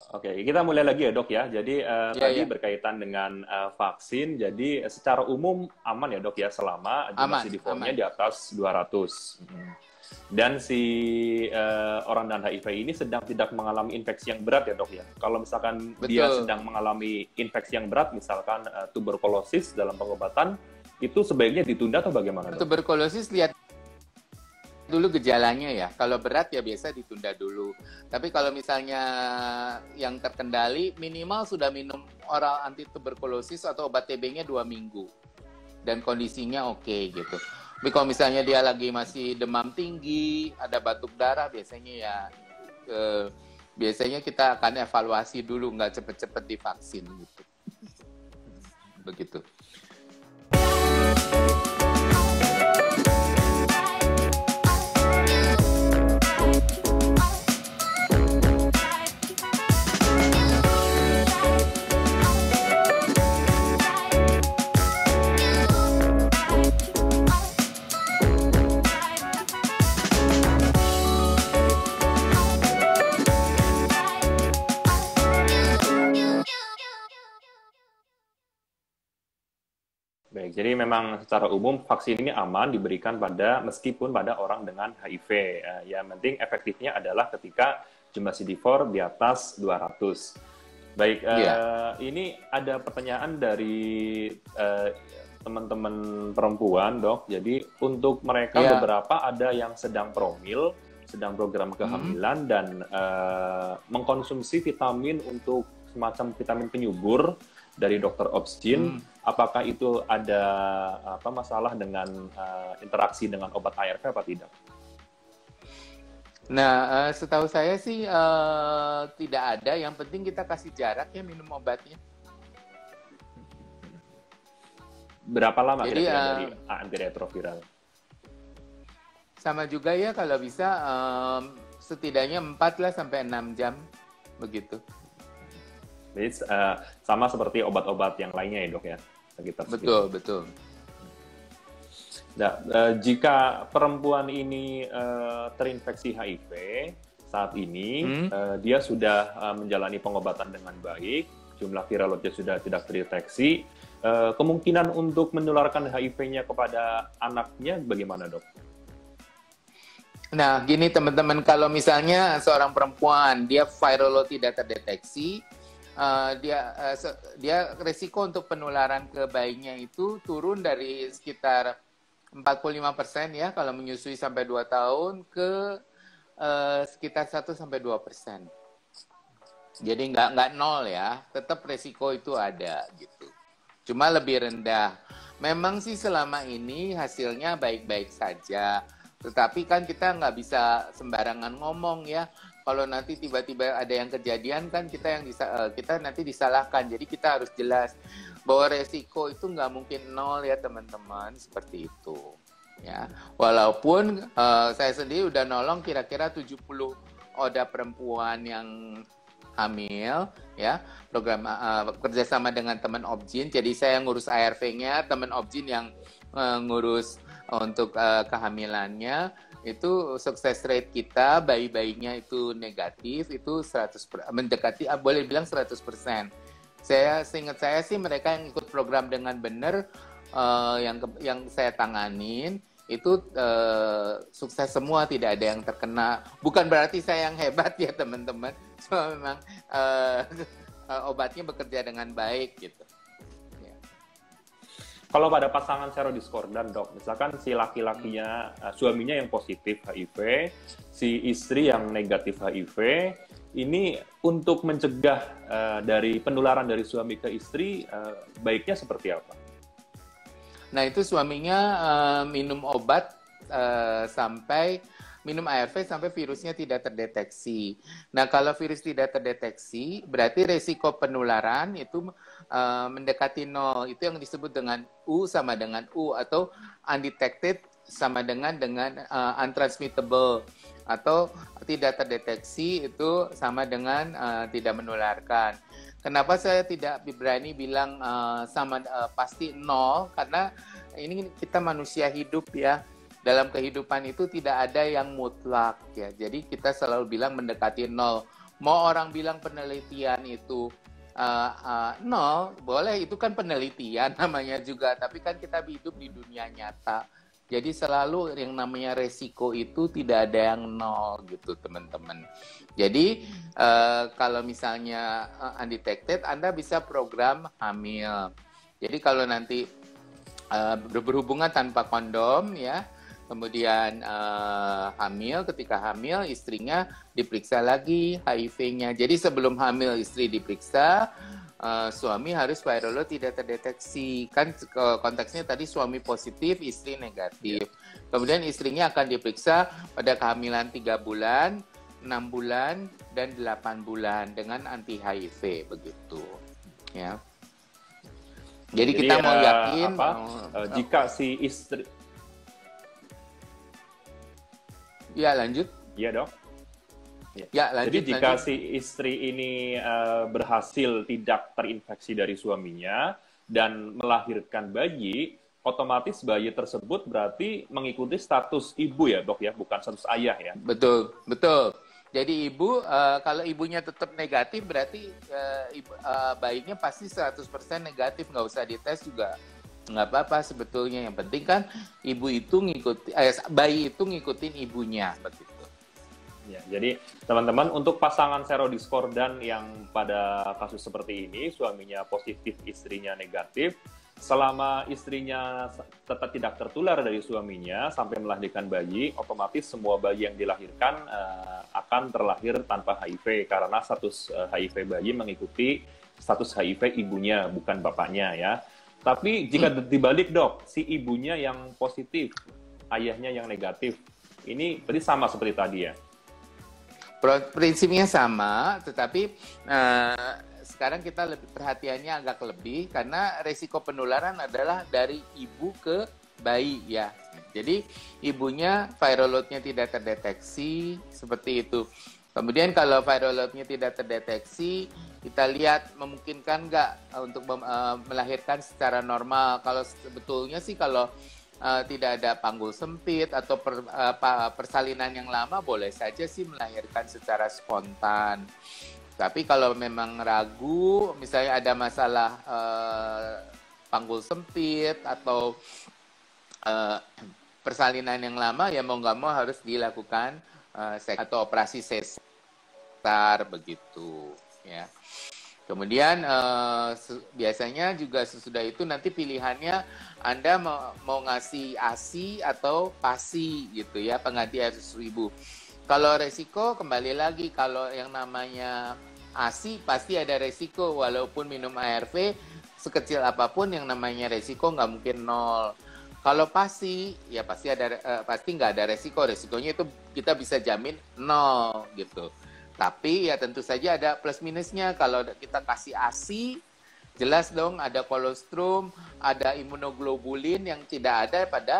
Oke, kita mulai lagi ya dok ya. Jadi Iya, tadi ya, berkaitan dengan vaksin, jadi secara umum aman ya dok ya selama jumlah aman, CD4-nya aman. di atas 200. Dan si orang dengan HIV ini sedang tidak mengalami infeksi yang berat ya dok ya. Kalau misalkan dia Betul. sedang mengalami infeksi yang berat, misalkan tuberkulosis dalam pengobatan, itu sebaiknya ditunda atau bagaimana dok? Tuberkulosis lihat dulu gejalanya ya. Kalau berat ya biasa ditunda dulu. Tapi kalau misalnya yang terkendali minimal sudah minum oral anti tuberkulosis atau obat TB-nya 2 minggu dan kondisinya oke gitu. Tapi kalau misalnya dia lagi masih demam tinggi, ada batuk darah, biasanya ya biasanya kita akan evaluasi dulu, nggak cepet-cepet divaksin gitu. Begitu. Baik, jadi memang secara umum vaksin ini aman diberikan meskipun pada orang dengan HIV. Yang penting efektifnya adalah ketika jumlah CD4 di atas 200. Baik, Iya. ini ada pertanyaan dari teman-teman perempuan, dok. Jadi untuk mereka Iya. beberapa ada yang sedang promil, sedang program kehamilan dan mengkonsumsi vitamin untuk semacam vitamin penyubur dari dokter Obstin. Apakah itu ada masalah dengan interaksi dengan obat ARV apa tidak? Nah, setahu saya sih tidak ada. Yang penting kita kasih jarak ya minum obatnya. Berapa lama Jadi kira-kira dari antiretroviral? sama juga ya kalau bisa setidaknya 4 lah sampai 6 jam begitu. Jadi sama seperti obat-obat yang lainnya ya dok ya? Sekitar segitu. Betul, betul. Nah, jika perempuan ini terinfeksi HIV saat ini, dia sudah menjalani pengobatan dengan baik, jumlah viral loadnya sudah tidak terdeteksi, kemungkinan untuk menularkan HIV-nya kepada anaknya bagaimana dok? Nah, gini teman-teman, kalau misalnya seorang perempuan dia viral load tidak terdeteksi, dia resiko untuk penularan ke bayinya itu turun dari sekitar 45% ya kalau menyusui sampai 2 tahun ke sekitar 1-2%. Jadi nggak nol ya, tetap resiko itu ada gitu. Cuma lebih rendah. Memang sih selama ini hasilnya baik-baik saja. Tetapi kan kita nggak bisa sembarangan ngomong ya. Kalau nanti tiba-tiba ada yang kejadian kan kita nanti disalahkan. Jadi kita harus jelas bahwa resiko itu nggak mungkin nol ya teman-teman, seperti itu. Ya, walaupun saya sendiri udah nolong kira-kira 70 ODA perempuan yang hamil, ya program kerjasama dengan teman Obgyn. Jadi saya ngurus ARV-nya, teman Obgyn yang ngurus untuk kehamilannya. Itu sukses rate kita, bayi-bayinya itu negatif, itu 100%, mendekati, boleh bilang 100%. Seingat saya sih mereka yang ikut program dengan benar, yang saya tanganin, itu sukses semua, tidak ada yang terkena. Bukan berarti saya yang hebat ya teman-teman, cuma memang obatnya bekerja dengan baik gitu. Kalau pada pasangan serodiskordan dok, misalkan si laki-lakinya, suaminya yang positif HIV, si istri yang negatif HIV, ini untuk mencegah dari penularan dari suami ke istri, baiknya seperti apa? Nah itu suaminya minum obat minum ARV sampai virusnya tidak terdeteksi. Nah kalau virus tidak terdeteksi, berarti resiko penularan itu mendekati 0. Itu yang disebut dengan U sama dengan U, atau undetected sama dengan untransmittable, atau tidak terdeteksi itu sama dengan tidak menularkan. Kenapa saya tidak berani bilang pasti 0? Karena ini kita manusia hidup ya. Dalam kehidupan itu tidak ada yang mutlak ya. Jadi kita selalu bilang mendekati 0. Mau orang bilang penelitian itu nol, boleh, itu kan penelitian namanya juga, tapi kan kita hidup di dunia nyata. Jadi selalu yang namanya resiko itu tidak ada yang nol gitu teman-teman. Jadi kalau misalnya undetected, Anda bisa program hamil. Jadi kalau nanti berhubungan tanpa kondom ya, kemudian hamil, ketika hamil istrinya diperiksa lagi HIV-nya. Jadi sebelum hamil istri diperiksa, suami harus viral load tidak terdeteksi. Kan konteksnya tadi suami positif, istri negatif. Kemudian istrinya akan diperiksa pada kehamilan 3 bulan, 6 bulan, dan 8 bulan dengan anti HIV begitu. Ya. Jadi kita mau yakin jika si istri. Ya, lanjut. Iya, Dok. Ya, lanjut. Jadi jika si istri ini berhasil tidak terinfeksi dari suaminya dan melahirkan bayi, otomatis bayi tersebut berarti mengikuti status ibu ya, Dok ya, bukan status ayah ya. Betul, betul. Jadi ibu, kalau ibunya tetap negatif berarti bayinya pasti 100% negatif, nggak usah dites juga. Nggak apa-apa sebetulnya. Yang penting kan ibu itu bayi itu ngikutin ibunya begitu. Ya, jadi teman-teman, untuk pasangan serodiskordan yang pada kasus seperti ini suaminya positif, istrinya negatif, selama istrinya tetap tidak tertular dari suaminya sampai melahirkan bayi, otomatis semua bayi yang dilahirkan akan terlahir tanpa HIV karena status HIV bayi mengikuti status HIV ibunya, bukan bapaknya ya. Tapi jika dibalik, Dok, si ibunya yang positif, ayahnya yang negatif, ini berarti sama seperti tadi ya? Prinsipnya sama, tetapi sekarang kita lebih perhatiannya agak lebih karena resiko penularan adalah dari ibu ke bayi ya. Jadi ibunya viral load-nya tidak terdeteksi seperti itu. Kemudian kalau viral load-nya tidak terdeteksi, kita lihat memungkinkan nggak untuk melahirkan secara normal. Kalau sebetulnya sih kalau tidak ada panggul sempit atau persalinan yang lama, boleh saja sih melahirkan secara spontan. Tapi kalau memang ragu, misalnya ada masalah panggul sempit atau persalinan yang lama, ya mau nggak mau harus dilakukan atau operasi sesar begitu ya. Kemudian biasanya juga sesudah itu nanti pilihannya Anda mau ngasih ASI atau PASI gitu ya, pengganti air susu ibu. Kalau resiko kembali lagi, kalau yang namanya ASI pasti ada resiko, walaupun minum ARV sekecil apapun yang namanya resiko nggak mungkin nol. Kalau PASI ya pasti nggak ada resiko, resikonya itu kita bisa jamin nol gitu. Tapi ya tentu saja ada plus minusnya. Kalau kita kasih ASI, jelas dong ada kolostrum, ada imunoglobulin yang tidak ada pada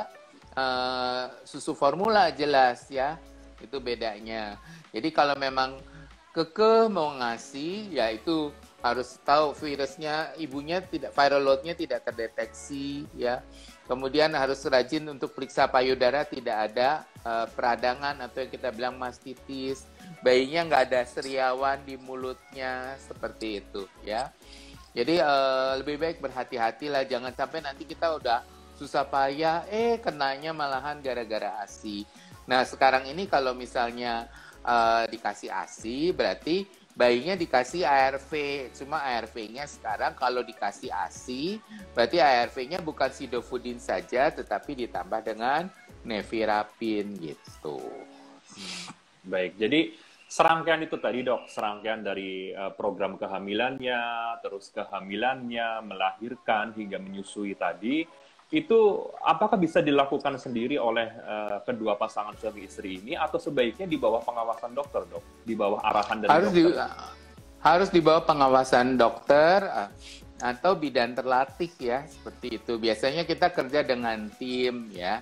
susu formula, jelas ya. Itu bedanya. Jadi kalau memang kekeh mau ngasih, ya itu harus tahu virusnya, ibunya tidak, viral load-nya tidak terdeteksi ya. Kemudian harus rajin untuk periksa payudara, tidak ada peradangan atau yang kita bilang mastitis. Bayinya nggak ada seriawan di mulutnya, seperti itu ya. Jadi lebih baik berhati-hati lah, jangan sampai nanti kita udah susah payah, kenanya malahan gara-gara ASI. Nah sekarang ini kalau misalnya dikasih ASI, berarti bayinya dikasih ARV. Cuma ARV-nya sekarang kalau dikasih ASI, berarti ARV-nya bukan sidofudin saja, tetapi ditambah dengan nevirapin gitu. Baik, jadi serangkaian itu tadi, Dok, serangkaian dari program kehamilannya, terus kehamilannya, melahirkan hingga menyusui tadi, itu apakah bisa dilakukan sendiri oleh kedua pasangan suami istri ini atau sebaiknya di bawah pengawasan dokter, Dok? Di bawah arahan dari dokter? Harus di bawah pengawasan dokter atau bidan terlatih ya, seperti itu. Biasanya kita kerja dengan tim ya,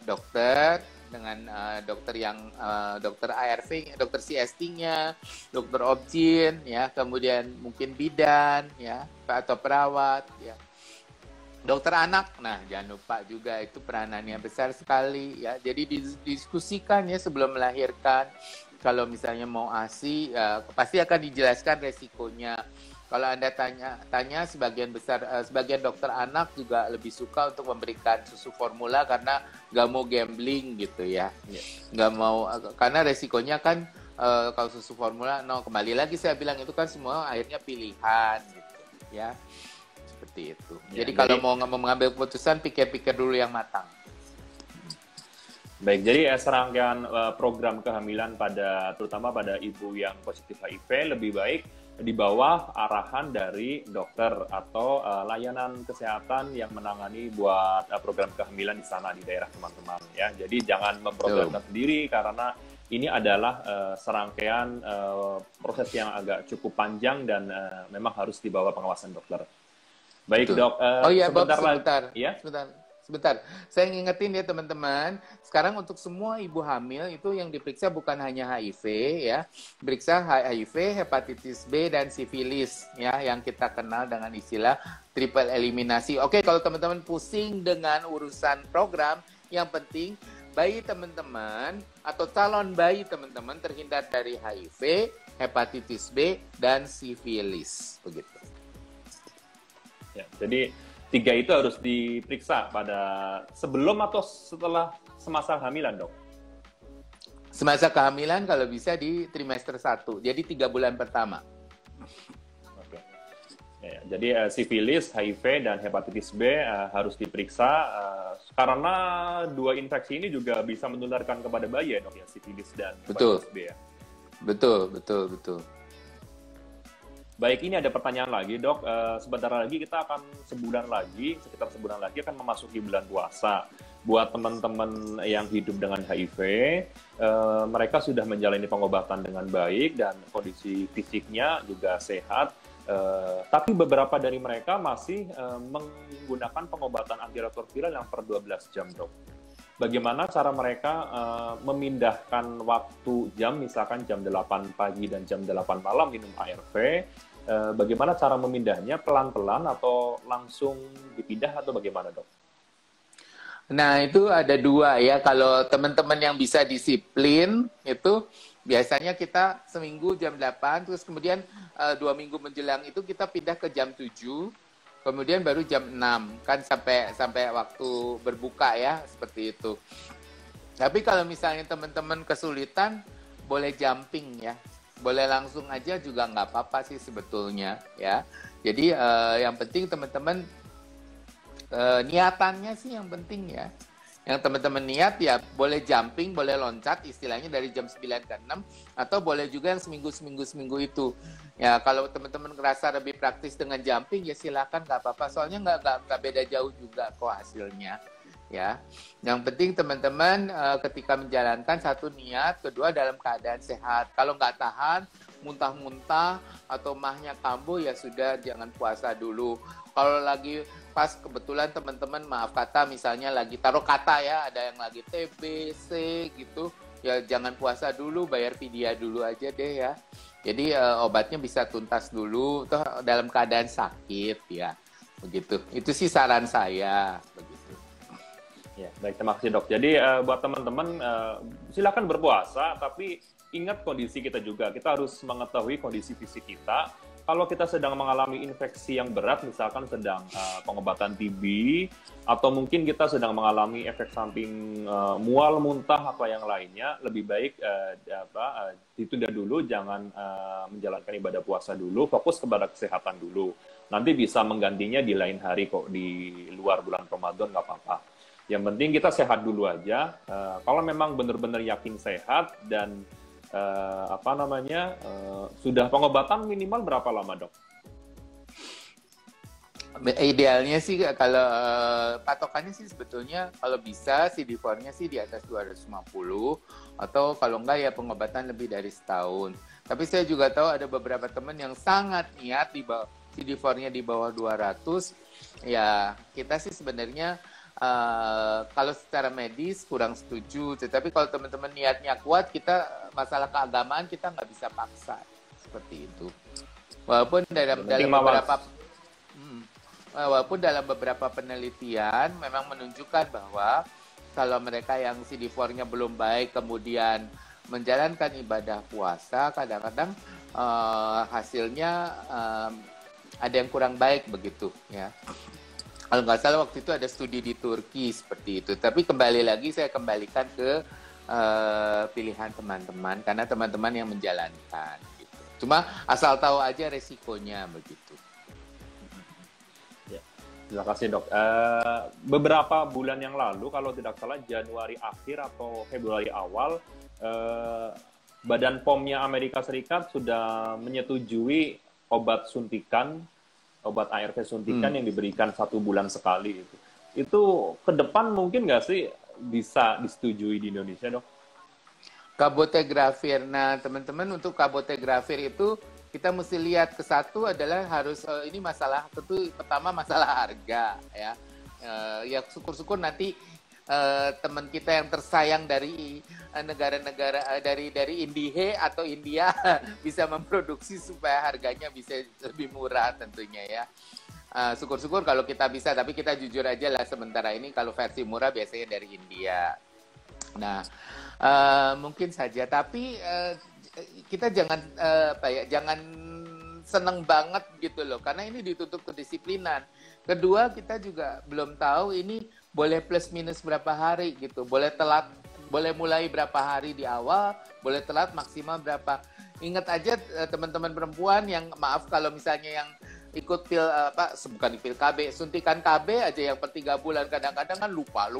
dokter dengan dokter yang dokter ARV, dokter CST-nya, dokter obgyn ya, kemudian mungkin bidan ya atau perawat ya. Dokter anak, nah jangan lupa juga itu peranannya besar sekali ya. Jadi didiskusikan ya sebelum melahirkan. kalau misalnya mau ASI, pasti akan dijelaskan resikonya. Kalau Anda tanya sebagian dokter anak juga lebih suka untuk memberikan susu formula karena nggak mau gambling gitu ya. Nggak mau, karena resikonya kan kalau susu formula, kembali lagi saya bilang itu kan semua akhirnya pilihan gitu ya. Seperti itu. Jadi kalau mau mengambil keputusan, pikir-pikir dulu yang matang. Baik, jadi serangkaian program kehamilan terutama pada ibu yang positif HIV lebih baik di bawah arahan dari dokter atau layanan kesehatan yang menangani buat program kehamilan di sana di daerah teman-teman ya. Jadi jangan memprogramkan sendiri karena ini adalah serangkaian proses yang agak cukup panjang dan memang harus di bawah pengawasan dokter. Baik, Dok. Sebentar. Saya ngingetin ya teman-teman, sekarang untuk semua ibu hamil itu yang diperiksa bukan hanya HIV ya, periksa HIV, hepatitis B dan sifilis ya, yang kita kenal dengan istilah triple eliminasi. Oke, kalau teman-teman pusing dengan urusan program, yang penting bayi teman-teman atau calon bayi teman-teman terhindar dari HIV, hepatitis B dan sifilis, begitu. Ya, jadi 3 itu harus diperiksa pada sebelum atau setelah semasa kehamilan, Dok? Semasa kehamilan kalau bisa di trimester 1, jadi 3 bulan pertama. Oke. Ya, jadi sifilis, HIV, dan hepatitis B harus diperiksa karena 2 infeksi ini juga bisa menularkan kepada bayi ya, Dok, ya, sifilis dan hepatitis B ya? Betul. Baik, ini ada pertanyaan lagi, Dok. Sebentar lagi kita akan sekitar sebulan lagi akan memasuki bulan puasa. Buat teman-teman yang hidup dengan HIV, mereka sudah menjalani pengobatan dengan baik dan kondisi fisiknya juga sehat. Tapi beberapa dari mereka masih menggunakan pengobatan antiretroviral yang per 12 jam, Dok. Bagaimana cara mereka memindahkan waktu jam, misalkan jam 8 pagi dan jam 8 malam minum ARV, bagaimana cara memindahnya, pelan-pelan atau langsung dipindah atau bagaimana, Dok? Nah, itu ada 2 ya. Kalau teman-teman yang bisa disiplin, itu biasanya kita seminggu jam 8, terus kemudian 2 minggu menjelang itu kita pindah ke jam 7, kemudian baru jam 6, kan sampai waktu berbuka ya, seperti itu. Tapi kalau misalnya teman-teman kesulitan, boleh jumping ya. Boleh langsung aja juga nggak apa-apa sih sebetulnya ya. Jadi yang penting teman-teman niatannya sih yang penting ya. Yang teman-teman niat ya boleh jumping, boleh loncat istilahnya dari jam 9 ke 6 atau boleh juga yang seminggu itu. Ya kalau teman-teman ngerasa lebih praktis dengan jumping ya silakan nggak apa-apa. Soalnya nggak beda jauh juga kok hasilnya. Ya, yang penting teman-teman ketika menjalankan satu niat, kedua dalam keadaan sehat. Kalau nggak tahan, muntah-muntah atau mahnya kambuh ya sudah jangan puasa dulu. Kalau lagi pas kebetulan teman-teman maaf kata misalnya lagi taruh kata ya, ada yang lagi TBC gitu, ya jangan puasa dulu, bayar fidyah dulu aja deh ya. Jadi obatnya bisa tuntas dulu, toh dalam keadaan sakit ya, begitu. Itu sih saran saya, begitu. Ya, baik, terima kasih, Dok. Jadi buat teman-teman silakan berpuasa, tapi ingat kondisi kita juga. Kita harus mengetahui kondisi fisik kita. Kalau kita sedang mengalami infeksi yang berat, misalkan sedang pengobatan TB, atau mungkin kita sedang mengalami efek samping mual, muntah, atau yang lainnya, lebih baik ditunda dulu, jangan menjalankan ibadah puasa dulu, fokus kepada kesehatan dulu. Nanti bisa menggantinya di lain hari kok, di luar bulan Ramadan, nggak apa-apa. Yang penting kita sehat dulu aja. Kalau memang benar-benar yakin sehat dan sudah pengobatan minimal berapa lama, Dok? Idealnya sih kalau patokannya sih sebetulnya kalau bisa CD4-nya sih di atas 250 atau kalau enggak ya pengobatan lebih dari setahun. Tapi saya juga tahu ada beberapa teman yang sangat niat di bawah CD4-nya di bawah 200. Ya kita sih sebenarnya kalau secara medis kurang setuju, tetapi kalau teman-teman niatnya kuat, kita masalah keagamaan kita nggak bisa paksa seperti itu. Walaupun dalam beberapa penelitian memang menunjukkan bahwa kalau mereka yang CD4-nya belum baik, kemudian menjalankan ibadah puasa, kadang-kadang hasilnya ada yang kurang baik begitu ya. Kalau nggak salah waktu itu ada studi di Turki seperti itu. Tapi kembali lagi saya kembalikan ke pilihan teman-teman karena teman-teman yang menjalankan. Gitu. Cuma asal tahu aja resikonya begitu. Ya, terima kasih dok. Beberapa bulan yang lalu kalau tidak salah Januari akhir atau Februari awal, Badan POM-nya Amerika Serikat sudah menyetujui obat suntikan, obat ARV suntikan yang diberikan 1 bulan sekali itu ke depan mungkin nggak sih bisa disetujui di Indonesia dok? Kabotegravir. Nah teman-teman untuk kabotegravir itu kita mesti lihat ke satu adalah harus ini masalah tentu pertama masalah harga ya. Ya syukur-syukur nanti teman kita yang tersayang dari negara-negara dari Indihe atau India bisa memproduksi supaya harganya bisa lebih murah tentunya ya. Syukur-syukur kalau kita bisa, tapi kita jujur aja lah sementara ini kalau versi murah biasanya dari India. Nah, mungkin saja, tapi kita jangan jangan seneng banget gitu loh, karena ini ditutup kedisiplinan. Kedua, kita juga belum tahu ini boleh plus minus berapa hari gitu, boleh telat, boleh mulai berapa hari di awal, boleh telat maksimal berapa. Ingat aja teman-teman perempuan yang maaf kalau misalnya yang ikut bukan pil KB, suntikan KB aja yang per 3 bulan kadang-kadang kan lupa,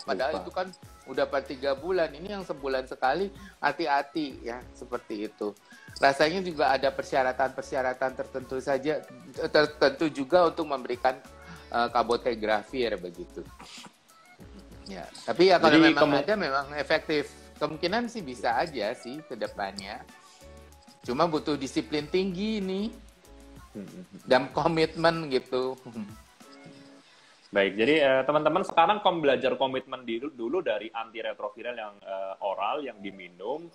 padahal itu kan udah per 3 bulan. Ini yang sebulan sekali, hati-hati ya seperti itu. Rasanya juga ada persyaratan-persyaratan tertentu juga untuk memberikan kabotegravir begitu. Ya, tapi ya kalau jadi, memang ada memang efektif, kemungkinan sih bisa aja sih ke depannya. Cuma butuh disiplin tinggi nih dan komitmen gitu. Baik, jadi teman-teman sekarang belajar komitmen dulu dari antiretroviral yang oral yang diminum.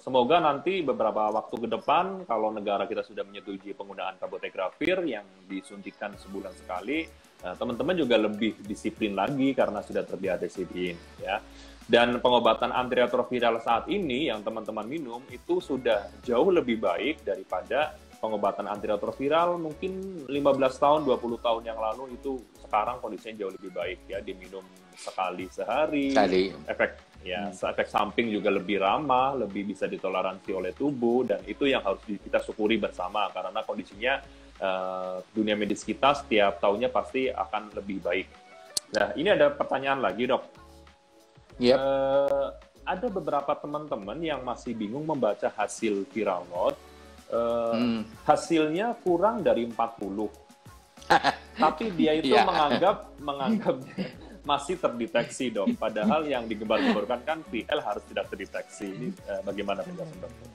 Semoga nanti beberapa waktu ke depan kalau negara kita sudah menyetujui penggunaan kabotegravir yang disuntikan sebulan sekali, teman-teman juga lebih disiplin lagi karena sudah terbiasa disiplin ya. Dan pengobatan antiretroviral saat ini yang teman-teman minum itu sudah jauh lebih baik daripada pengobatan antiretroviral mungkin 15 tahun, 20 tahun yang lalu. Itu sekarang kondisinya jauh lebih baik ya, diminum sekali sehari. Efek samping juga lebih ramah, lebih bisa ditoleransi oleh tubuh, dan itu yang harus kita syukuri bersama karena kondisinya dunia medis kita setiap tahunnya pasti akan lebih baik. Nah, ini ada pertanyaan lagi, dok. Yep. Ada beberapa teman-teman yang masih bingung membaca hasil viral load. Hasilnya kurang dari 40. Tapi dia itu menganggap masih terdeteksi, dok. Padahal yang digembar-gemborkan kan PL harus tidak terdeteksi. Ini bagaimana penjelasan dokter?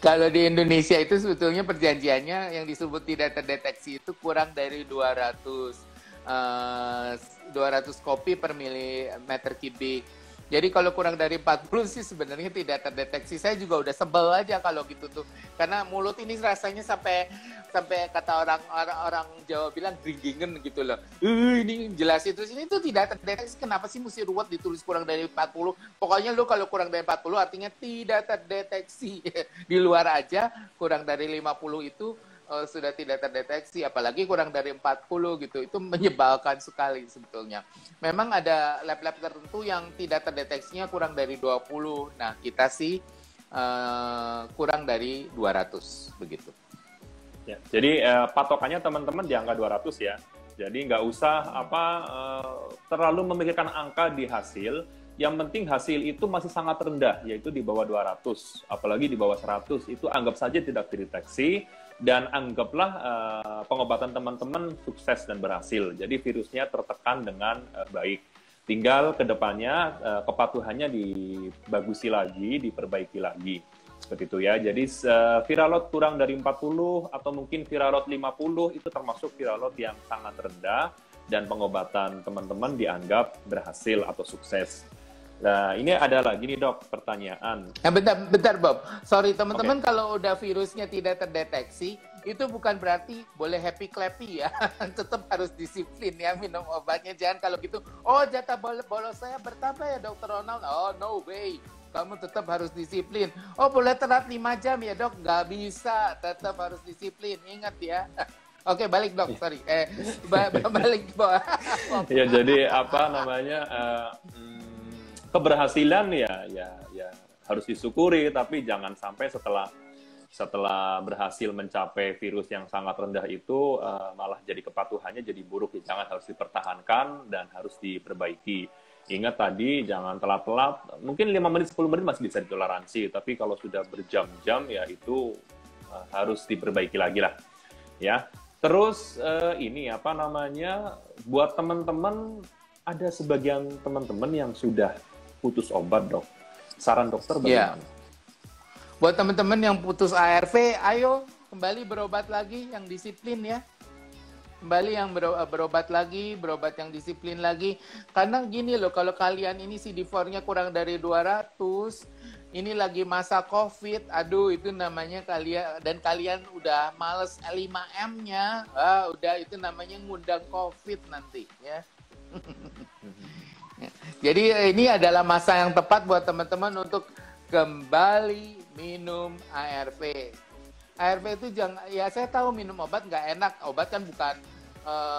Kalau di Indonesia itu sebetulnya perjanjiannya yang disebut tidak terdeteksi itu kurang dari 200 kopi per milimeter kubik. Jadi kalau kurang dari 40 sih sebenarnya tidak terdeteksi. Saya juga udah sebel aja kalau gitu tuh. Karena mulut ini rasanya sampai kata orang Jawa bilang gringgingen gitu loh. Ini jelas itu sini itu tidak terdeteksi. Kenapa sih mesti ruwet ditulis kurang dari 40? Pokoknya lu kalau kurang dari 40 artinya tidak terdeteksi. Di luar aja kurang dari 50 itu sudah tidak terdeteksi, apalagi kurang dari 40 gitu. Itu menyebalkan sekali sebetulnya. Memang ada lab-lab tertentu yang tidak terdeteksinya kurang dari 20. Nah, kita sih kurang dari 200 begitu. Ya, jadi patokannya teman-teman di angka 200 ya. Jadi nggak usah terlalu memikirkan angka di hasil. Yang penting hasil itu masih sangat rendah, yaitu di bawah 200. Apalagi di bawah 100, itu anggap saja tidak terdeteksi. Dan anggaplah pengobatan teman-teman sukses dan berhasil. Jadi virusnya tertekan dengan baik. Tinggal ke depannya kepatuhannya dibagusi lagi, diperbaiki lagi. Seperti itu ya. Jadi viral load kurang dari 40 atau mungkin viral load 50 itu termasuk viral load yang sangat rendah dan pengobatan teman-teman dianggap berhasil atau sukses. Nah, ini ada lagi nih, dok, pertanyaan. Bentar, Bob. Sorry, teman-teman, kalau udah virusnya tidak terdeteksi, itu bukan berarti boleh happy-clappy ya. Tetap harus disiplin ya minum obatnya. Jangan kalau gitu, oh jatah bolos saya bertambah ya, Dr. Ronald. Oh, no way. kamu tetap harus disiplin. Oh, boleh telat 5 jam ya dok? Nggak bisa, tetap harus disiplin. Ingat ya. Oke, balik dok, sorry. Balik. Ya, jadi apa namanya, keberhasilan ya harus disyukuri, tapi jangan sampai setelah berhasil mencapai virus yang sangat rendah itu malah jadi kepatuhannya jadi buruk. Jangan, harus dipertahankan dan harus diperbaiki. Ingat tadi, jangan telat-telat. Mungkin 5 menit, 10 menit masih bisa ditoleransi, tapi kalau sudah berjam-jam ya itu harus diperbaiki lagi lah. Ya. Terus ini apa namanya, buat teman-teman, ada sebagian teman-teman yang sudah putus obat, dok. Saran dokter bagaimana? Buat teman-teman yang putus ARV, ayo kembali berobat lagi, yang disiplin ya. Kembali yang berobat lagi, berobat yang disiplin lagi. Karena gini loh, kalau kalian ini CD4-nya kurang dari 200, ini lagi masa COVID, aduh itu namanya kalian udah males 5M-nya, udah itu namanya ngundang COVID nanti ya. Jadi ini adalah masa yang tepat buat teman-teman untuk kembali minum ARV. ARV itu jangan, ya saya tahu minum obat nggak enak, obat kan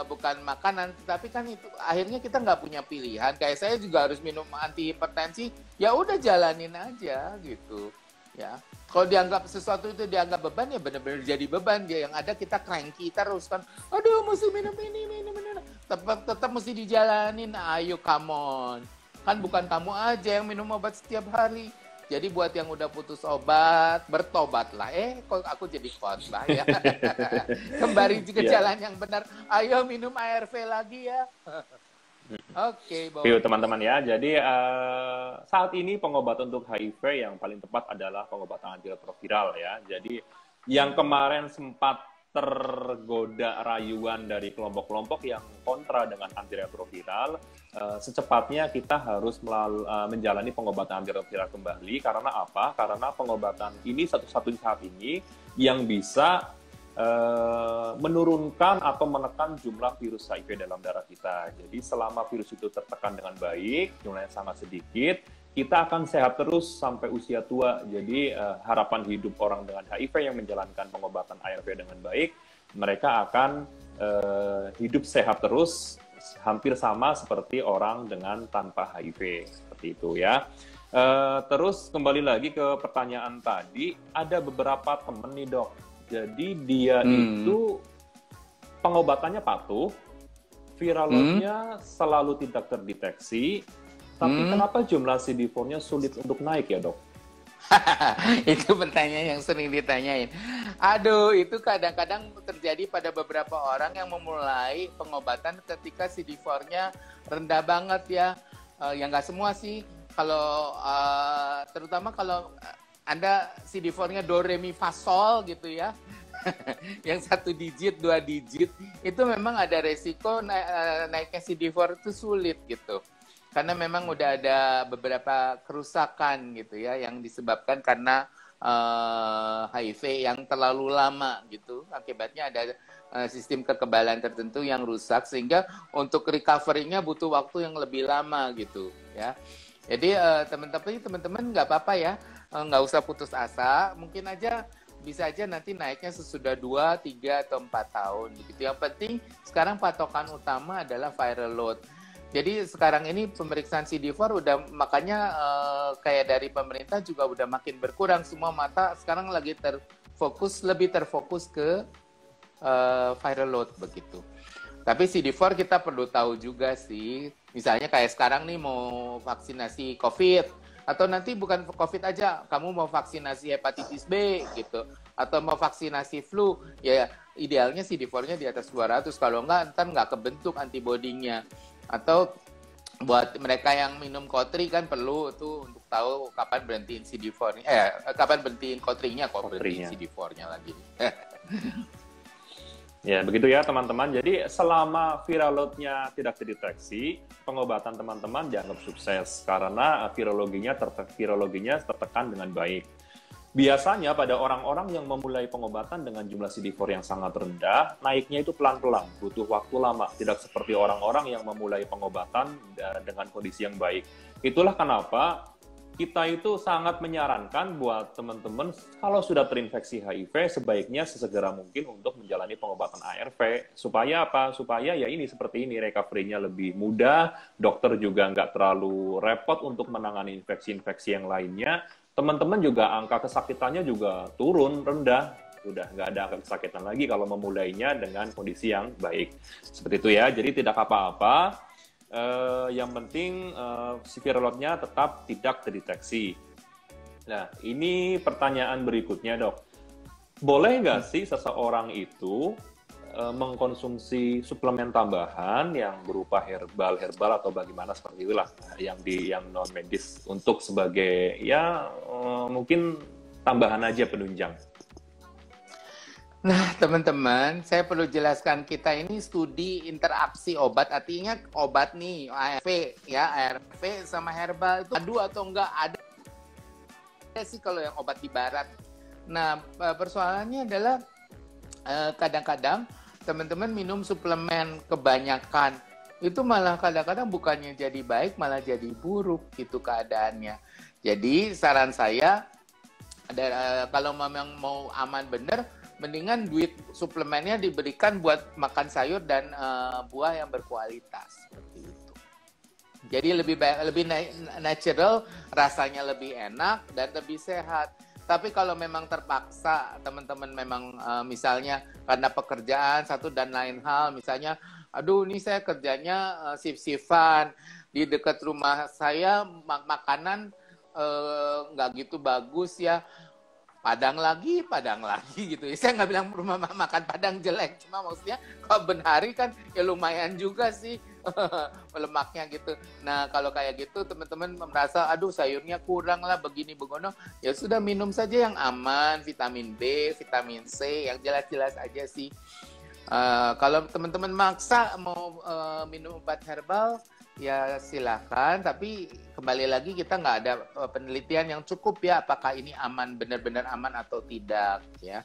bukan makanan, tapi kan itu akhirnya kita nggak punya pilihan. Kayak saya juga harus minum antihipertensi, ya udah jalanin aja gitu. Ya, kalau dianggap sesuatu itu dianggap beban, ya benar-benar jadi beban. Dia yang ada kita cranky terus kan, aduh mesti minum ini. Tetap mesti dijalanin. Ayo, come on. Kan bukan kamu aja yang minum obat setiap hari. Jadi buat yang udah putus obat, bertobatlah. Kok aku jadi khotbah ya. Kembali ke jalan yang benar. Ayo minum ARV lagi ya. Oke, Yuk teman-teman ya. Jadi saat ini pengobatan untuk HIV yang paling tepat adalah pengobatan antiretroviral ya. Jadi yang kemarin sempat tergoda rayuan dari kelompok-kelompok yang kontra dengan antiretroviral, secepatnya kita harus menjalani pengobatan antiretroviral kembali. Karena apa? Karena pengobatan ini satu-satunya saat ini yang bisa menurunkan atau menekan jumlah virus HIV dalam darah kita. Jadi selama virus itu tertekan dengan baik, jumlahnya sangat sedikit, kita akan sehat terus sampai usia tua. Jadi harapan hidup orang dengan HIV yang menjalankan pengobatan ARV dengan baik, mereka akan hidup sehat terus, hampir sama seperti orang dengan tanpa HIV. Seperti itu ya. Terus kembali lagi ke pertanyaan tadi, ada beberapa temen nih dok. Jadi dia itu pengobatannya patuh, viral load-nya selalu tidak terdeteksi, tapi kenapa jumlah CD4-nya sulit untuk naik ya dok? Itu pertanyaan yang sering ditanyain. Aduh, itu kadang-kadang terjadi pada beberapa orang yang memulai pengobatan ketika CD4-nya rendah banget ya. Ya nggak semua sih. Kalau terutama kalau Anda CD4-nya do, re, mi, fa, sol gitu ya. Yang 1 digit, 2 digit, itu memang ada resiko naiknya CD4 itu sulit gitu. Karena memang udah ada beberapa kerusakan gitu ya yang disebabkan karena HIV yang terlalu lama gitu. Akibatnya ada sistem kekebalan tertentu yang rusak sehingga untuk recovery-nya butuh waktu yang lebih lama gitu ya. Jadi teman-teman nggak apa-apa ya, nggak usah putus asa. Mungkin aja bisa aja nanti naiknya sesudah 2, 3, atau 4 tahun begitu. Yang penting sekarang patokan utama adalah viral load. Jadi sekarang ini pemeriksaan CD4 udah, makanya kayak dari pemerintah juga udah makin berkurang. Semua mata sekarang lagi lebih terfokus ke viral load begitu. Tapi CD4 kita perlu tahu juga sih. Misalnya kayak sekarang nih mau vaksinasi COVID, atau nanti bukan COVID aja, kamu mau vaksinasi hepatitis B gitu, atau mau vaksinasi flu, ya idealnya CD4-nya di atas 200, kalau enggak ntar nggak kebentuk antibodinya. Atau buat mereka yang minum Kotri kan perlu tuh untuk tahu kapan berhentiin CD4-nya, kapan berhentiin Kotrinya, kok berhentiin CD4-nya lagi. Ya, begitu ya teman-teman. Jadi selama viral load-nya tidak terdeteksi, pengobatan teman-teman dianggap sukses karena virologinya tertekan dengan baik. Biasanya pada orang-orang yang memulai pengobatan dengan jumlah CD4 yang sangat rendah, naiknya itu pelan-pelan, butuh waktu lama, tidak seperti orang-orang yang memulai pengobatan dengan kondisi yang baik. Itulah kenapa kita itu sangat menyarankan buat teman-teman kalau sudah terinfeksi HIV sebaiknya sesegera mungkin untuk menjalani pengobatan ARV. Supaya apa? Supaya ya ini seperti ini, recovery-nya lebih mudah, dokter juga nggak terlalu repot untuk menangani infeksi-infeksi yang lainnya. Teman-teman juga angka kesakitannya juga turun, rendah. Sudah nggak ada angka kesakitan lagi kalau memulainya dengan kondisi yang baik. Seperti itu ya, jadi tidak apa-apa. Yang penting si viral load-nya tetap tidak terdeteksi. Nah, ini pertanyaan berikutnya, Dok. Boleh nggak sih seseorang itu mengkonsumsi suplemen tambahan yang berupa herbal atau bagaimana seperti itulah yang non medis untuk sebagai ya mungkin tambahan aja penunjang. Nah, teman-teman, saya perlu jelaskan kita ini studi interaksi obat, artinya obat nih, ARV, ya, ARV sama herbal itu adu atau enggak ada sih kalau yang obat di barat. Nah, persoalannya adalah kadang-kadang teman-teman minum suplemen kebanyakan, itu malah kadang-kadang bukannya jadi baik, malah jadi buruk gitu keadaannya. Jadi saran saya, kalau memang mau aman bener, mendingan duit suplemennya diberikan buat makan sayur dan buah yang berkualitas seperti itu. Jadi lebih baik, lebih natural, rasanya lebih enak dan lebih sehat. Tapi kalau memang terpaksa teman-teman memang misalnya karena pekerjaan satu dan lain hal, misalnya aduh ini saya kerjanya shift-shiftan di dekat rumah saya makanan nggak gitu bagus ya. Padang lagi gitu. Saya nggak bilang rumah makan Padang jelek, cuma maksudnya kalau benhari kan ya lumayan juga sih lemaknya gitu. Nah kalau kayak gitu teman-teman merasa aduh sayurnya kurang lah begini begono, ya sudah minum saja yang aman, vitamin B, vitamin C yang jelas-jelas aja sih. Kalau teman-teman maksa mau minum obat herbal, ya silakan, tapi kembali lagi kita nggak ada penelitian yang cukup ya apakah ini aman, benar-benar aman atau tidak ya.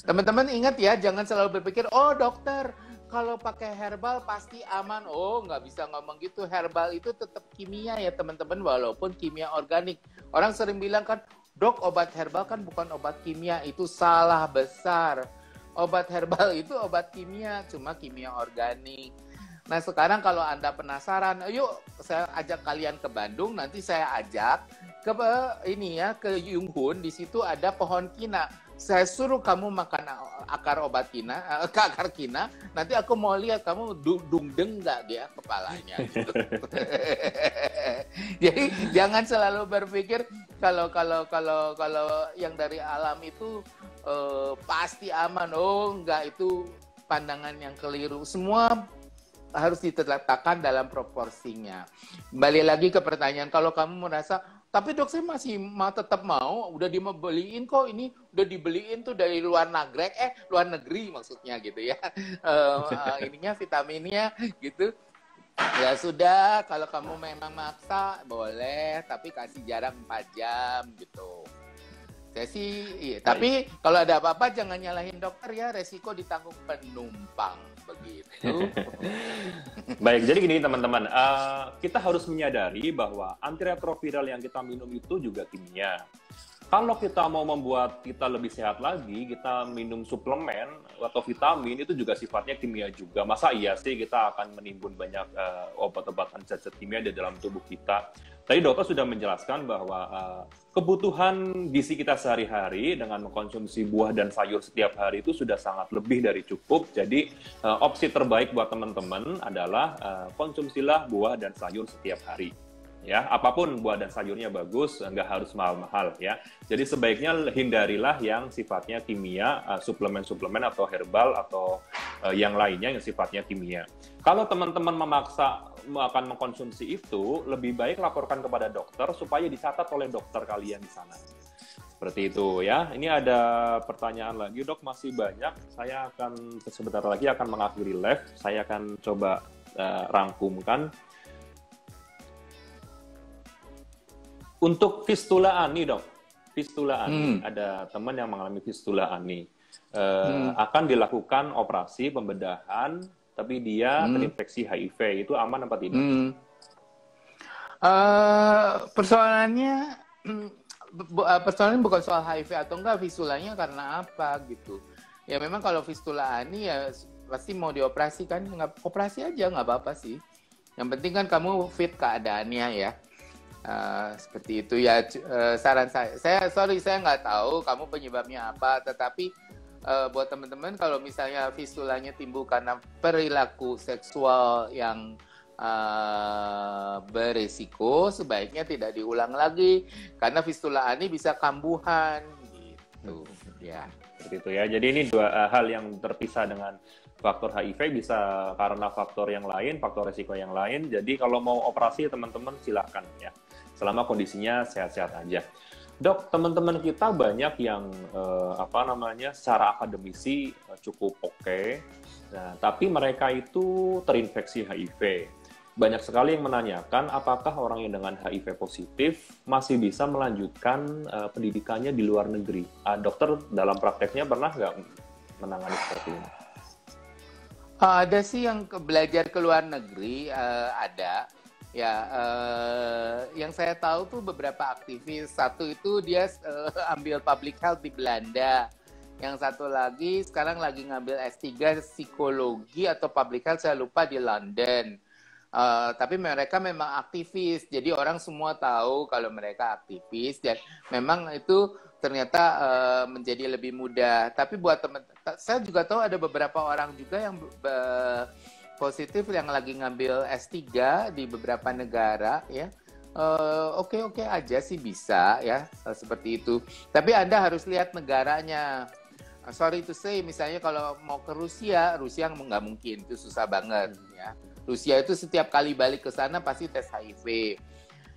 Teman-teman ingat ya, jangan selalu berpikir oh dokter kalau pakai herbal pasti aman. Oh nggak bisa ngomong gitu, herbal itu tetap kimia ya teman-teman, walaupun kimia organik. Orang sering bilang kan dok obat herbal kan bukan obat kimia, itu salah besar. Obat herbal itu obat kimia, cuma kimia organik. Nah sekarang kalau Anda penasaran, yuk saya ajak kalian ke Bandung, nanti saya ajak ke ini ya, ke Yunghun, di situ ada pohon kina. Saya suruh kamu makan akar obat kina, akar kina, nanti aku mau lihat kamu dungdeng nggak dia kepalanya. Gitu. Jadi jangan selalu berpikir kalau yang dari alam itu pasti aman. Oh enggak, itu pandangan yang keliru. Semua harus diletakkan dalam proporsinya. Kembali lagi ke pertanyaan, kalau kamu merasa, tapi dok saya masih tetap mau, udah dibeliin kok, ini udah dibeliin tuh dari luar negeri maksudnya gitu ya, ininya vitaminnya gitu. Ya sudah, kalau kamu memang maksa boleh, tapi kasih jarak 4 jam gitu. Saya sih, iya. Tapi kalau ada apa-apa jangan nyalahin dokter ya, resiko ditanggung penumpang begitu. Baik, jadi gini teman-teman, kita harus menyadari bahwa antiretroviral yang kita minum itu juga kimia. Kalau kita mau membuat kita lebih sehat lagi, kita minum suplemen atau vitamin itu juga sifatnya kimia juga. Masa iya sih kita akan menimbun banyak obat-obatan zat-zat kimia di dalam tubuh kita? Tadi dokter sudah menjelaskan bahwa kebutuhan gizi kita sehari-hari dengan mengkonsumsi buah dan sayur setiap hari itu sudah sangat lebih dari cukup. Jadi opsi terbaik buat teman-teman adalah konsumsilah buah dan sayur setiap hari. Ya, apapun buah dan sayurnya bagus, nggak harus mahal-mahal ya. Jadi sebaiknya hindarilah yang sifatnya kimia, suplemen-suplemen atau herbal atau yang lainnya yang sifatnya kimia. Kalau teman-teman memaksa akan mengkonsumsi itu, lebih baik laporkan kepada dokter supaya dicatat oleh dokter kalian di sana. Seperti itu ya. Ini ada pertanyaan lagi, dok, masih banyak. Saya akan sebentar lagi akan mengakhiri live. Saya akan coba rangkumkan. Untuk fistula ani, dok, fistula ani, ada teman yang mengalami fistula ani, akan dilakukan operasi pembedahan, tapi dia terinfeksi HIV, itu aman apa tidak? Persoalannya persoalannya bukan soal HIV atau enggak, fistulanya karena apa gitu. Ya memang kalau fistula ani ya pasti mau dioperasi kan, nggak operasi aja nggak apa-apa sih. Yang penting kan kamu fit keadaannya ya. Seperti itu ya, saran saya nggak tahu kamu penyebabnya apa, tetapi buat teman-teman kalau misalnya fistulanya timbul karena perilaku seksual yang berisiko, sebaiknya tidak diulang lagi karena fistula ani bisa kambuhan gitu ya. Seperti itu ya. Jadi ini dua hal yang terpisah dengan faktor HIV, bisa karena faktor yang lain, faktor resiko yang lain. Jadi kalau mau operasi teman-teman silakan ya, selama kondisinya sehat-sehat aja. Dok, teman-teman kita banyak yang secara akademisi cukup oke. Nah, tapi mereka itu terinfeksi HIV. Banyak sekali yang menanyakan apakah orang yang dengan HIV positif masih bisa melanjutkan pendidikannya di luar negeri. Dokter dalam prakteknya pernah nggak menangani seperti ini? Ada sih yang belajar ke luar negeri, ada. Ya, yang saya tahu tuh beberapa aktivis. Satu itu dia ambil public health di Belanda. Yang satu lagi sekarang lagi ngambil S3 psikologi atau public health, saya lupa, di London. Tapi mereka memang aktivis, jadi orang semua tahu kalau mereka aktivis, dan memang itu ternyata menjadi lebih mudah. Tapi buat teman, saya juga tahu ada beberapa orang juga yang positif yang lagi ngambil S3 di beberapa negara ya. Oke aja sih bisa ya, seperti itu. Tapi Anda harus lihat negaranya. Sorry to say, misalnya kalau mau ke Rusia nggak mungkin, itu susah banget ya. Rusia itu setiap kali balik ke sana pasti tes HIV.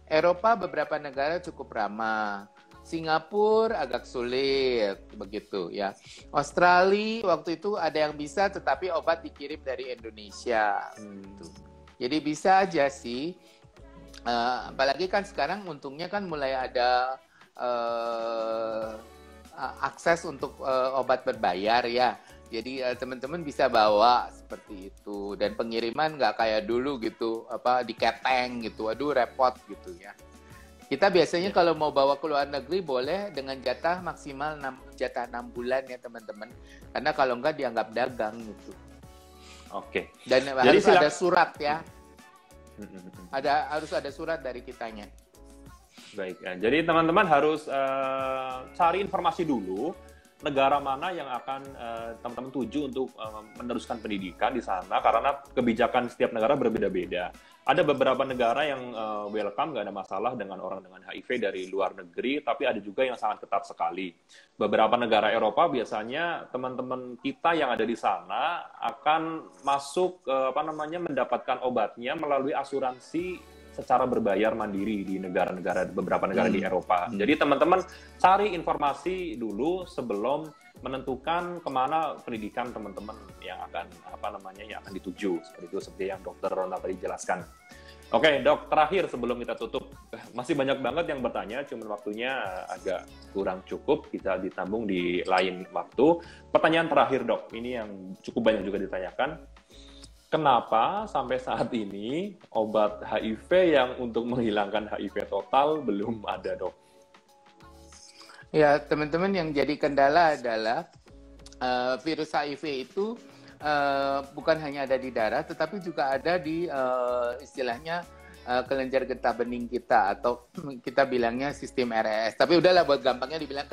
Eropa beberapa negara cukup ramah. Singapura agak sulit begitu ya. Australia waktu itu ada yang bisa, tetapi obat dikirim dari Indonesia. Gitu. Jadi bisa aja sih. Apalagi kan sekarang untungnya kan mulai ada akses untuk obat berbayar ya. Jadi teman-teman bisa bawa seperti itu, dan pengiriman nggak kayak dulu gitu, diketeng gitu, aduh repot gitu ya. Kita biasanya kalau mau bawa ke luar negeri boleh dengan jatah maksimal 6 bulan ya teman-teman, karena kalau nggak dianggap dagang gitu. Oke. Dan jadi harus ada surat ya, harus ada surat dari kitanya. Baik, jadi teman-teman harus cari informasi dulu negara mana yang akan teman-teman tuju untuk meneruskan pendidikan di sana, karena kebijakan setiap negara berbeda-beda. Ada beberapa negara yang welcome, nggak ada masalah dengan orang dengan HIV dari luar negeri, tapi ada juga yang sangat ketat sekali. Beberapa negara Eropa biasanya teman-teman kita yang ada di sana akan masuk mendapatkan obatnya melalui asuransi secara berbayar mandiri di beberapa negara di Eropa. Jadi teman-teman cari informasi dulu sebelum menentukan kemana pendidikan teman-teman yang akan yang akan dituju, seperti yang Dokter Ronald tadi jelaskan. Oke, Dok, terakhir sebelum kita tutup, masih banyak banget yang bertanya, cuman waktunya agak kurang cukup, kita ditambung di lain waktu. Pertanyaan terakhir, Dok, ini yang cukup banyak juga ditanyakan. Kenapa sampai saat ini obat HIV yang untuk menghilangkan HIV total belum ada, Dok? Ya, teman-teman, yang jadi kendala adalah virus HIV itu bukan hanya ada di darah, tetapi juga ada di istilahnya kelenjar getah bening kita, atau kita bilangnya sistem RES. Tapi udahlah, buat gampangnya dibilang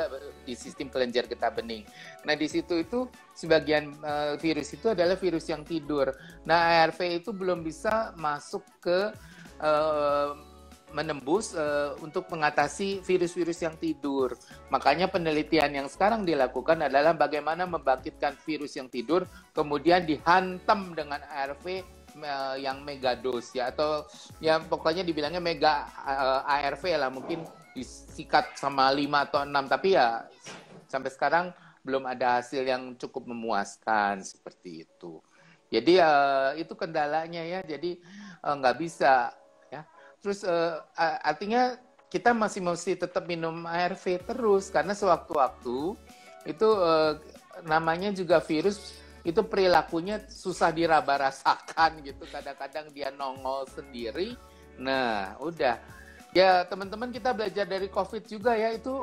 di sistem kelenjar getah bening. Nah, di situ itu sebagian virus itu adalah virus yang tidur. Nah, ARV itu belum bisa masuk ke menembus untuk mengatasi virus-virus yang tidur. Makanya penelitian yang sekarang dilakukan adalah bagaimana membangkitkan virus yang tidur, kemudian dihantam dengan ARV yang megados ya, atau ya pokoknya dibilangnya mega ARV lah, mungkin disikat sama 5 atau 6, tapi ya sampai sekarang belum ada hasil yang cukup memuaskan seperti itu. Jadi itu kendalanya ya, jadi nggak bisa ya. Terus artinya kita masih mesti tetap minum ARV terus, karena sewaktu-waktu itu namanya juga virus itu perilakunya susah diraba-rasakan gitu. Kadang-kadang dia nongol sendiri, Nah, udah. Ya, teman-teman kita belajar dari COVID juga ya, itu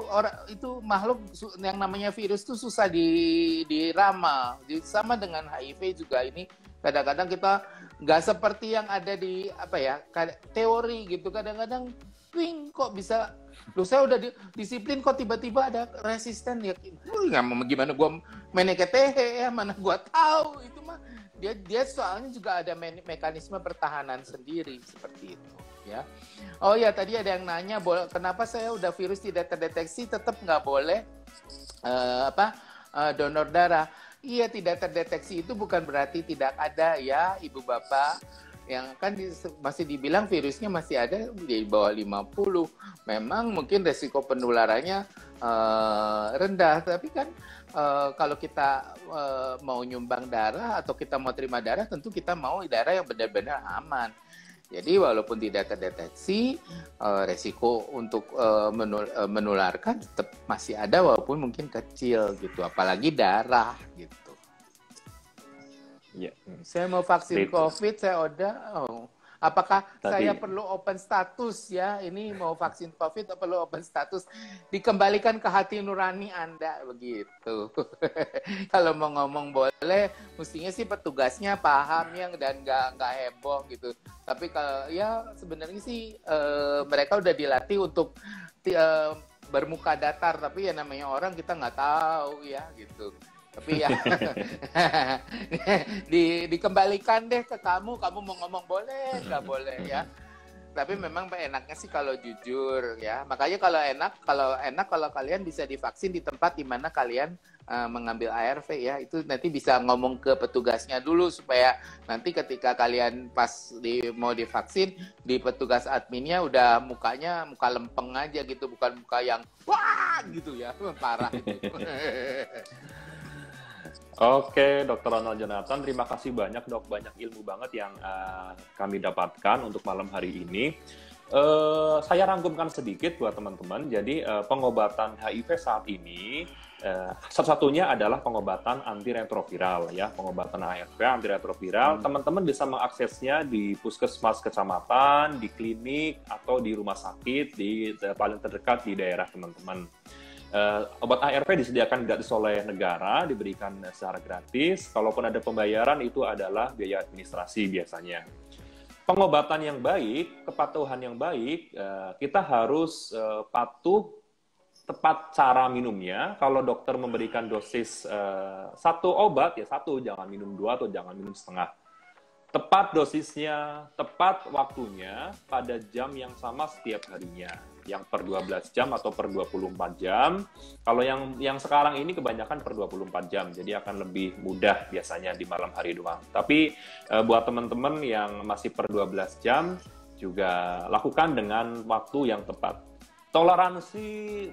makhluk yang namanya virus itu susah diramal. Sama dengan HIV juga ini kadang-kadang kita nggak seperti yang ada di apa ya, teori gitu. Kadang-kadang ping kok bisa loh, saya udah disiplin kok tiba-tiba ada resisten ya. Gimana gua meneketehe ya, mana gua tahu itu mah dia soalnya juga ada mekanisme pertahanan sendiri seperti itu ya. Oh ya, tadi ada yang nanya kenapa saya udah virus tidak terdeteksi tetap nggak boleh donor darah. Iya, tidak terdeteksi itu bukan berarti tidak ada ya Ibu Bapak. Yang kan masih dibilang virusnya masih ada di bawah 50. Memang mungkin resiko penularannya rendah, tapi kan kalau kita mau nyumbang darah atau kita mau terima darah, tentu kita mau darah yang benar-benar aman. Jadi walaupun tidak terdeteksi, resiko untuk menularkan tetap masih ada walaupun mungkin kecil gitu, apalagi darah gitu. Yeah. Saya mau vaksin COVID, saya udah. Apakah saya perlu open status ya? Ini mau vaksin COVID, perlu open status? Dikembalikan ke hati nurani Anda begitu. Kalau mau ngomong boleh, mestinya sih petugasnya paham ya dan nggak heboh gitu. Tapi kalau ya sebenarnya sih mereka udah dilatih untuk bermuka datar, tapi ya namanya orang kita nggak tahu ya gitu. Tapi ya dikembalikan deh ke kamu mau ngomong boleh nggak boleh ya. Tapi memang enaknya sih kalau jujur ya. Makanya kalau kalian bisa divaksin di tempat di mana kalian mengambil ARV ya, itu nanti bisa ngomong ke petugasnya dulu supaya nanti ketika kalian pas mau divaksin, di petugas adminnya udah mukanya muka lempeng aja gitu, bukan muka yang wah gitu ya, parah gitu. Oke, Dr. Ronald Jonathan, terima kasih banyak dok, banyak ilmu banget yang kami dapatkan untuk malam hari ini. Saya rangkumkan sedikit buat teman-teman, jadi pengobatan HIV saat ini, satu-satunya adalah pengobatan antiretroviral ya, pengobatan ARV antiretroviral. Teman-teman bisa mengaksesnya di puskesmas kecamatan, di klinik, atau di rumah sakit, di paling terdekat di daerah teman-teman. Obat ARV disediakan gratis oleh negara, diberikan secara gratis. Kalaupun ada pembayaran, itu adalah biaya administrasi biasanya. Pengobatan yang baik, kepatuhan yang baik, kita harus patuh tepat cara minumnya. Kalau dokter memberikan dosis satu obat, ya satu, jangan minum dua atau jangan minum setengah. Tepat dosisnya, tepat waktunya, pada jam yang sama setiap harinya. Yang per 12 jam atau per 24 jam. Kalau yang sekarang ini kebanyakan per 24 jam, jadi akan lebih mudah biasanya di malam hari doang. Tapi buat teman-teman yang masih per 12 jam, juga lakukan dengan waktu yang tepat. Toleransi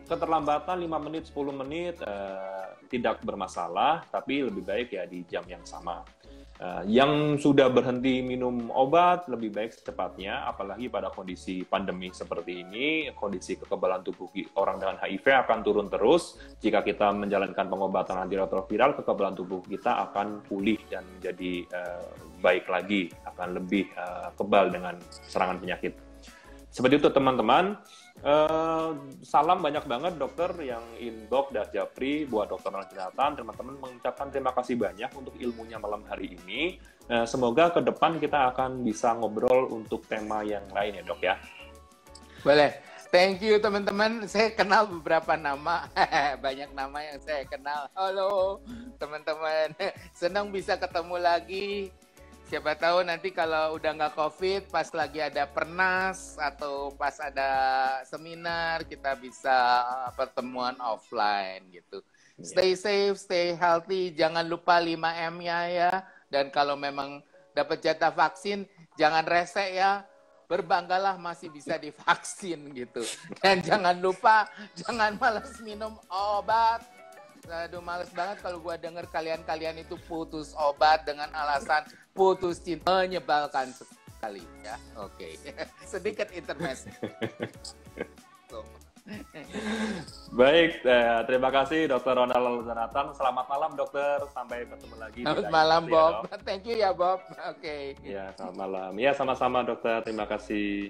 keterlambatan 5 menit, 10 menit tidak bermasalah, tapi lebih baik ya di jam yang sama. Yang sudah berhenti minum obat lebih baik secepatnya, apalagi pada kondisi pandemi seperti ini, kondisi kekebalan tubuh orang dengan HIV akan turun terus. Jika kita menjalankan pengobatan antiretroviral, kekebalan tubuh kita akan pulih dan jadi baik lagi, akan lebih kebal dengan serangan penyakit. Seperti itu teman-teman. Salam banyak banget dokter yang inbox dan Japri buat Dr. Ronald Jonathan. Teman-teman mengucapkan terima kasih banyak untuk ilmunya malam hari ini. Semoga ke depan kita akan bisa ngobrol untuk tema yang lain ya dok ya. Boleh. Thank you teman-teman. Saya kenal beberapa nama. Banyak nama yang saya kenal. Halo teman-teman. Senang bisa ketemu lagi. Siapa tahu nanti kalau udah nggak COVID, pas lagi ada pernas atau pas ada seminar, kita bisa pertemuan offline gitu. Stay safe, stay healthy, jangan lupa 5M-nya ya. Dan kalau memang dapat jatah vaksin, jangan rese ya. Berbanggalah masih bisa divaksin gitu. Dan jangan lupa, jangan malas minum obat. Aduh, males banget kalau gue denger kalian itu putus obat dengan alasan putus cinta, menyebalkan sekali ya. Oke. Sedikit intermezzo. Baik, terima kasih Dokter Ronald Jonathan. Selamat malam dokter, sampai ketemu lagi. Selamat malam Bob, thank you ya Bob. Oke. Ya, selamat malam. Ya, sama-sama dokter, terima kasih.